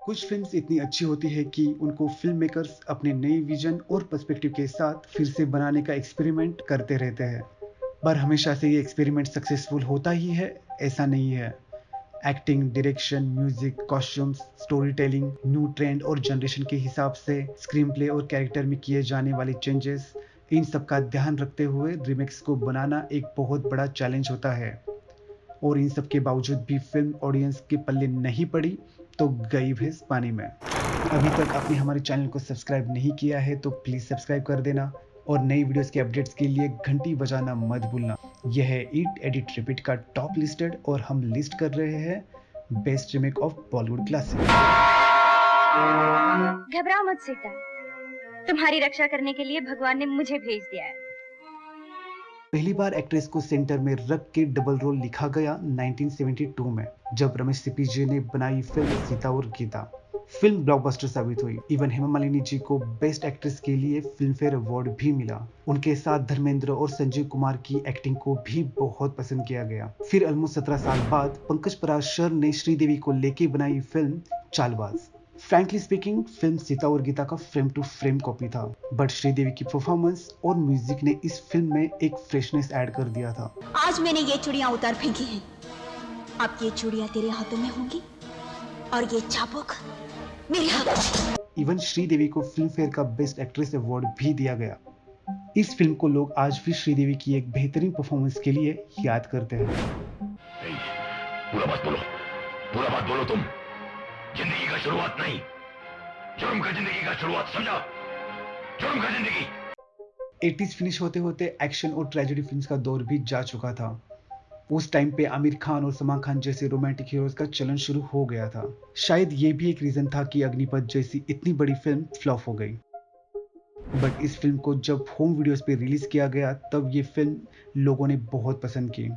कुछ फिल्म्स इतनी अच्छी होती है कि उनको फिल्म मेकर्स अपने नए विजन और पर्सपेक्टिव के साथ फिर से बनाने का एक्सपेरिमेंट करते रहते हैं। पर हमेशा से ये एक्सपेरिमेंट सक्सेसफुल होता ही है, ऐसा नहीं है। Acting, direction, music, costumes, story telling, new trend और जनरेशन के हिसाब से स्क्रीन प्ले और कैरेक्टर में किए जाने वाले चेंजेस, इन सब का ध्यान रखते हुए रिमिक्स को बनाना एक बहुत बड़ा चैलेंज होता है। और इन सब के बावजूद भी फिल्म ऑडियंस के पल्ले नहीं पड़ी तो गई भैंस पानी में। अभी तक आपने हमारे चैनल को सब्सक्राइब नहीं किया है तो प्लीज़ सब्सक्राइब कर देना और नई वीडियोस के अपडेट्स के लिए घंटी बजाना मत भूलना। यह है ईट एडिट रिपीट का टॉप लिस्टेड और हम लिस्ट कर रहे हैं best remake of Bollywood classic. घबराओ मत सीता, तुम्हारी रक्षा करने के लिए भगवान ने मुझे भेज दिया है। पहली बार एक्ट्रेस को सेंटर में रख के डबल रोल लिखा गया 1972 में, जब रमेश सिप्पी ने बनाई फिल्म सीता और गीता। फिल्म ब्लॉकबस्टर साबित हुई। इवन हेमा मालिनी जी को बेस्ट एक्ट्रेस के लिए फिल्म फेयर अवार्ड भी मिला। उनके साथ धर्मेंद्र और संजीव कुमार की एक्टिंग को भी बहुत पसंद किया गया। फिर ऑलमोस्ट 17 साल बाद पंकज पराशर ने श्रीदेवी को लेके बनाई film Chaalbaaz. Frankly speaking, film Seeta और गीता का फ्रेम टू फ्रेम कॉपी था, बट श्रीदेवी की परफॉर्मेंस और म्यूजिक ने इस फिल्म में एक फ्रेशनेस ऐड कर दिया था। आज मैंने ये चूड़ियां उतार फेंकी हैं। अब ये चूड़ियां तेरे हाथों में होंगी और ये चाबुक मेरे हाथों में। इवन श्रीदेवी को फिल्म फेयर का बेस्ट एक्ट्रेस अवार्ड भी दिया गया। इस फिल्म को लोग आज भी श्रीदेवी की एक बेहतरीन परफॉर्मेंस के लिए याद करते हैं। पूरा बात बोलो तुम। जिंदगी का शुरुआत नहीं, जुर्म का जिंदगी का शुरुआत, समझा? जुर्म का जिंदगी। 80s फिनिश होते होते एक्शन और ट्रेजेडी फिल्म्स का दौर भी जा चुका था। उस टाइम पे आमिर खान और सलमान खान जैसे रोमांटिक हीरोज का चलन शुरू हो गया था। शायद ये भी एक रीजन था कि अग्निपथ जैसी इतनी बड़ी फिल्म फ्लॉप हो गई। बट इस फिल्म को जब होम वीडियोस पे रिलीज किया गया तब ये फिल्म लोगों ने बहुत पसंद की।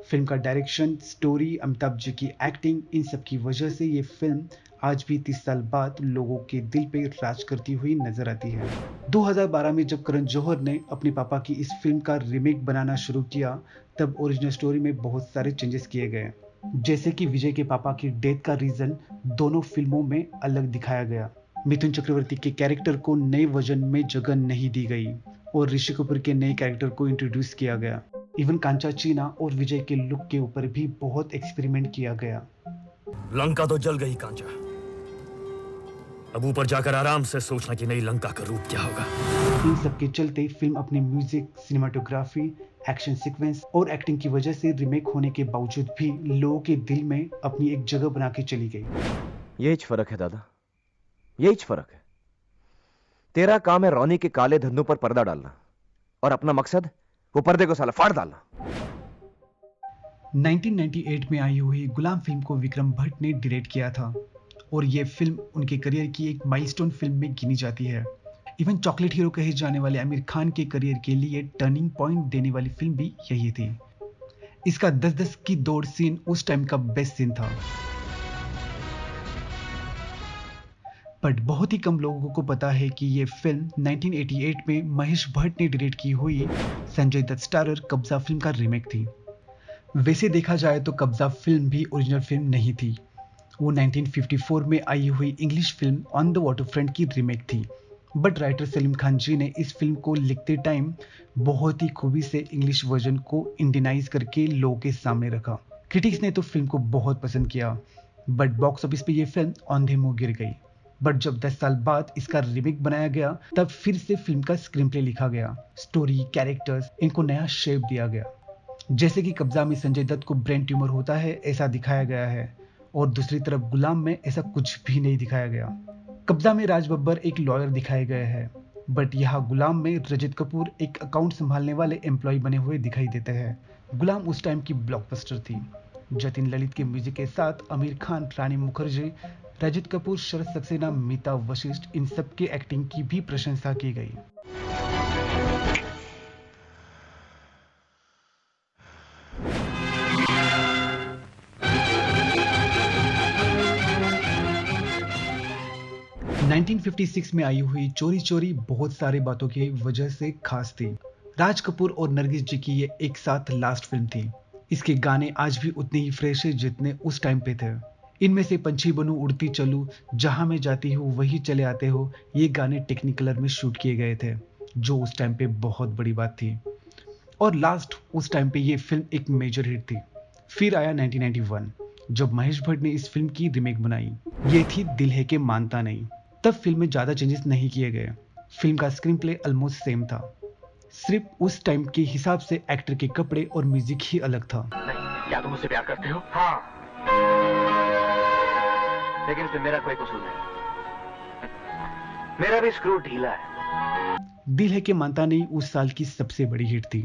फिल्म का डायरेक्शन, स्टोरी, अमिताभ जी की एक्टिंग, इन सब की वजह से ये फिल्म आज भी 30 साल बाद लोगों के दिल पे राज करती हुई नजर आती है। 2012 में जब करण जौहर ने अपने पापा की इस फिल्म का रीमेक बनाना शुरू किया तब ओरिजिनल स्टोरी में बहुत सारे चेंजेस किए गए, जैसे कि विजय के पापा की डेथ का रीजन दोनों फिल्मों में अलग दिखाया गया। मिथुन चक्रवर्ती के कैरेक्टर को नए वर्जन में जगह नहीं दी गई और ऋषि कपूर के नए कैरेक्टर को इंट्रोड्यूस किया गया। इवन कांचा चीना और विजय के लुक के ऊपर भी बहुत एक्सपेरिमेंट किया गया। लंका तो जल गई कांचा, अब ऊपर जाकर आराम से सोचना कि नई लंका का रूप क्या होगा। इन सब के चलते फिल्म अपने म्यूजिक, सिनेमाटोग्राफी, एक्शन सीक्वेंस और एक्टिंग की वजह से रीमेक होने के बावजूद भी लोगों के दिल में अपनी एक जगह बना के चली गई। यही फर्क है दादा, यही फर्क है। तेरा काम है रौनी के काले धंधों पर पर्दा डालना और अपना मकसद वो पर्दे को साला फाड़ डालना। 1998 में आई हुई गुलाम फिल्म को विक्रम भट्ट ने डायरेक्ट किया था और ये फिल्म उनके करियर की एक माइलस्टोन फिल्म में गिनी जाती है। इवन चॉकलेट हीरो कहे जाने वाले आमिर खान के करियर के लिए टर्निंग पॉइंट देने वाली फिल्म भी यही थी। इसका 10-10 की दौड़ सीन उस टाइम का बेस्ट सीन था। बट बहुत ही कम लोगों को पता है कि ये फिल्म 1988 में महेश भट्ट ने डायरेक्ट की हुई संजय दत्त स्टारर कब्जा फिल्म का रीमेक थी। वैसे देखा जाए तो कब्जा फिल्म भी ओरिजिनल फिल्म नहीं थी, वो 1954 में आई हुई English film on the waterfront की रीमेक थी। बट राइटर सलीम खान जी ने इस फिल्म को लिखते टाइम बहुत ही खूबी से इंग्लिश वर्जन को इंडियनाइज करके लोगों के सामने रखा। क्रिटिक्स ने तो फिल्म को बहुत पसंद किया, बट बॉक्स ऑफिस पे ये फिल्म औंधे मुंह गिर गई। बट जब 10 साल बाद इसका रीमेक बनाया गया तब फिर से फिल्म का स्क्रीन प्ले लिखा गया, स्टोरी, कैरेक्टर्स, इनको नया शेप दिया गया। जैसे कि कब्जा में संजय दत्त को ब्रेन ट्यूमर होता है ऐसा दिखाया गया है और दूसरी तरफ गुलाम में ऐसा कुछ भी नहीं दिखाया गया। कब्जा में राज बब्बर एक लॉयर दिखाए गए हैं, बट यहाँ गुलाम में रजत कपूर एक अकाउंट संभालने वाले एम्प्लॉय बने हुए दिखाई देते हैं। गुलाम उस टाइम की ब्लॉकबस्टर थी। जतिन ललित के म्यूजिक के साथ आमिर खान, रानी मुखर्जी, रजत कपूर, शरद सक्सेना, मीता वशिष्ठ, इन सब की एक्टिंग की भी प्रशंसा की गई। नाइनटीन 1956 में आई हुई चोरी चोरी बहुत सारी बातों की वजह से खास थी। राज कपूर और नरगिस जी की ये एक साथ लास्ट फिल्म थी। इसके गाने आज भी उतने ही फ्रेश है जितने उस टाइम पे थे। इनमें से पंछी बनूं उड़ती चलूं, जहां मैं जाती हूँ वही चले आते हो, ये गाने टेक्निकलर में शूट किए गए थे, जो उस टाइम पे बहुत बड़ी बात थी। और लास्ट उस टाइम पे ये फिल्म एक मेजर हिट थी। फिर आया 1991, जब महेश भट्ट ने इस फिल्म की रीमेक बनाई। ये थी दिल है के मानता नहीं। तब फिल्म में ज्यादा चेंजेस नहीं किए गए। फिल्म का स्क्रीन प्ले ऑलमोस्ट सेम था, सिर्फ उस टाइम के हिसाब से एक्टर के कपड़े और म्यूजिक ही अलग था। नहीं, क्या तुम मुझसे प्यार करते हो? हाँ। लेकिन इसमें मेरा कोई कसूर नहीं, मेरा भी स्क्रू ढीला है। दिल है के मानता नहीं उस साल की सबसे बड़ी हिट थी।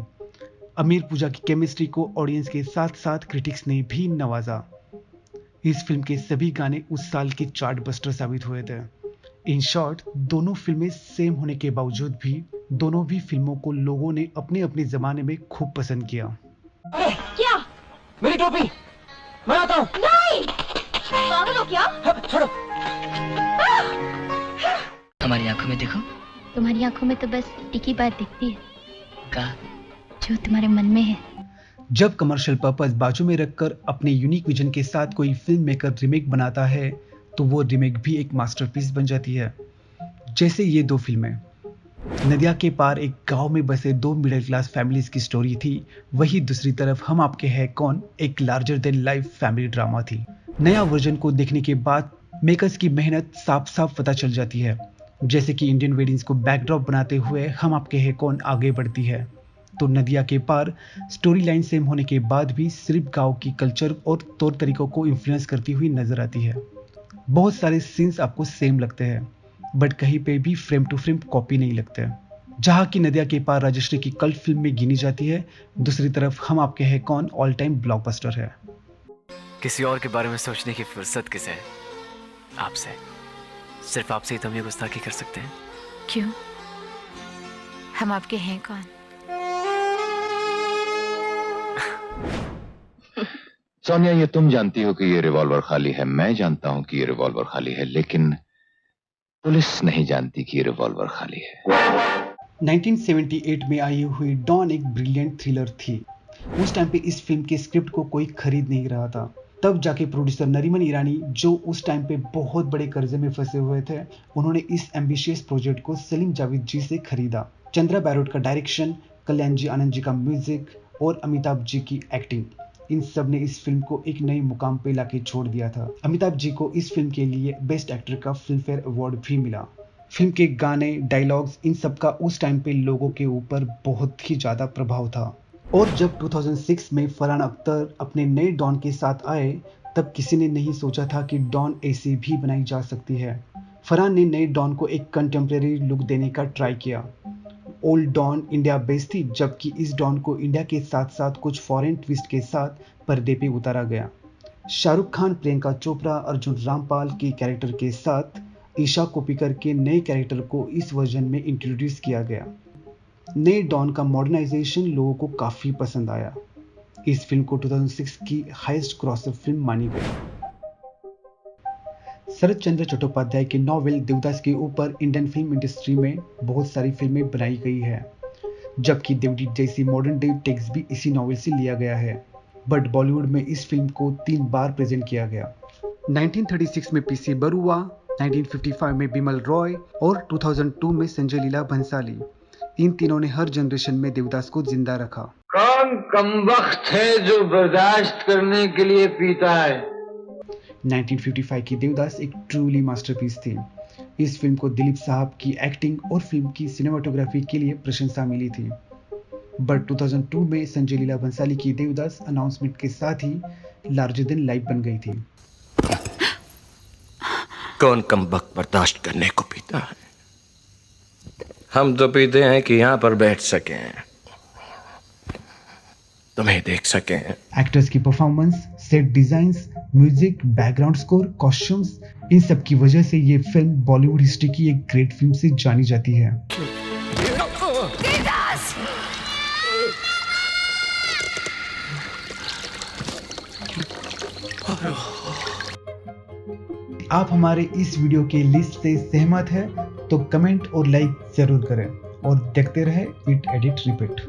अमीर पूजा की केमिस्ट्री को ऑडियंस के साथ साथ क्रिटिक्स ने भी नवाजा। इस फिल्म के सभी गाने उस साल के चार्ट बस्टर साबित हुए थे। इन शॉर्ट, दोनों फिल्में सेम होने के बावजूद भी दोनों भी फिल्मों को लोगों ने अपने अपने जमाने में खूब पसंद किया। क्या? मेरी टोपी, मैं आता हूँ। नहीं, पागल हो क्या? छोड़ो। हमारी आंखों में देखो। तुम्हारी आंखों में तो बस एक ही बात दिखती है, का जो तुम्हारे मन में है। जब कमर्शियल पर्पस बाजू में रखकर अपने यूनिक विजन के साथ कोई फिल्म मेकर रिमेक बनाता है, तो वो रिमेक भी एक मास्टरपीस बन जाती है। जैसे ये दो फिल्में, नदिया के पार एक गांव में बसे दो मिडिल क्लास फैमिलीज की स्टोरी थी, वही दूसरी तरफ हम आपके हैं कौन एक larger than life family drama थी। नया वर्जन को देखने के बाद मेकर्स की मेहनत साफ साफ पता चल जाती है। जैसे कि इंडियन वेडिंग्स को बैकड्रॉप बनाते हुए हम आपके हैं कौन आगे बढ़ती है, तो नदिया के पार स्टोरी लाइन सेम होने के बाद भी सिर्फ गांव की कल्चर और तौर तरीकों को इन्फ्लुएंस करती हुई नजर आती है। बहुत सारे सीन्स आपको सेम लगते हैं, बट कहीं पे भी फ्रेम टू फ्रेम कॉपी नहीं लगते। जहां की नदिया के पार राजश्री की कल्ट फिल्म में गिनी जाती है, दूसरी तरफ हम आपके हैं कौन ऑल टाइम ब्लॉकबस्टर है। किसी और के बारे में सोचने की फुर्सत किसे है? आपसे, सिर्फ आपसे ही तो हम ये गुस्ताखी कर सकते हैं। क्यों? हम आपके हैं कौन? सोनिया, ये तुम जानती हो कि ये रिवॉल्वर खाली है, मैं जानता हूं कि ये रिवॉल्वर खाली है, लेकिन पुलिस नहीं जानती कि ये रिवॉल्वर खाली है। 1978 में आई हुई डॉन एक ब्रिलियंट थ्रिलर थी। उस टाइम पे इस फिल्म के स्क्रिप्ट को कोई खरीद नहीं रहा था। तब जाके प्रोड्यूसर नरीमन ईरानी, जो उस टाइम पे बहुत बड़े कर्जे में फंसे हुए थे, उन्होंने इस एम्बिशियस प्रोजेक्ट को सलीम जावेद जी से खरीदा। चंद्रा बैरोट का डायरेक्शन, कल्याण जी आनंद जी का म्यूजिक और अमिताभ जी की एक्टिंग, इन सब ने इस फिल्म को एक नई मुकाम पे लाके छोड़ दिया था। अमिताभ जी को इस फिल्म के लिए बेस्ट एक्टर का फिल्म फेयर अवार्ड भी मिला। फिल्म के गाने, डायलॉग्स, इन सब का उस टाइम पे लोगों के ऊपर बहुत ही ज्यादा प्रभाव था। और जब 2006 में फरहान अख्तर अपने नए डॉन के साथ आए, तब किसी ने नहीं सोचा था कि डॉन ऐसे भी बनाई जा सकती है। फरहान ने नए डॉन को एक कंटेम्प्रेरी लुक देने का ट्राई किया। ओल्ड डॉन इंडिया बेस्ड थी, जबकि इस डॉन को इंडिया के साथ साथ कुछ फॉरेन ट्विस्ट के साथ पर्दे पे उतारा गया। शाहरुख खान, प्रियंका चोपड़ा, अर्जुन रामपाल के कैरेक्टर के साथ ईशा कोप्पिकर के नए कैरेक्टर को इस वर्जन में इंट्रोड्यूस किया गया। नए डॉन का मॉडर्नाइजेशन लोगों को काफी पसंद आया। इस फिल्म को 2006 की हाईएस्ट ग्रॉसर फिल्म मानी गई। शरद चंद्र चट्टोपाध्याय के नॉवेल देवदास के ऊपर इंडियन फिल्म इंडस्ट्री में बहुत सारी फिल्में बनाई गई है, जबकि देवदीप जैसी मॉडर्न डे टेक्स्ट भी इसी नॉवेल से लिया गया है। बट बॉलीवुड में इस फिल्म को 3 बार प्रेजेंट किया गया। 1936 में पीसी बरुआ, 1955 में बिमल रॉय और 2002 में संजय लीला भंसाली। इन तीनों ने हर जनरेशन में देवदास को जिंदा रखा। कौन कमबख्त है जो बर्दाश्त करने के लिए पीता है। 1955 की देवदास एक ट्रूली मास्टरपीस थी। इस फिल्म को दिलीप साहब की एक्टिंग और फिल्म की सिनेमाटोग्राफी के लिए प्रशंसा मिली थी। बट 2002 में संजय लीला भंसाली की देवदास अनाउंसमेंट के साथ ही लार्जर देन लाइफ बन गई थी। कौन कमबख्त बर्दाश्त करने को पीता है? हम तो पीते हैं कि यहां पर बैठ सकें, तुम्हें देख सकें। एक्टर्स की performance, set designs, music, background score, costumes, इन सब की वजह से ये फिल्म बॉलीवुड हिस्ट्री की एक ग्रेट फिल्म से जानी जाती है। आप हमारे इस वीडियो के लिस्ट से सहमत है तो कमेंट और लाइक जरूर करें और देखते रहे इट एडिट रिपीट।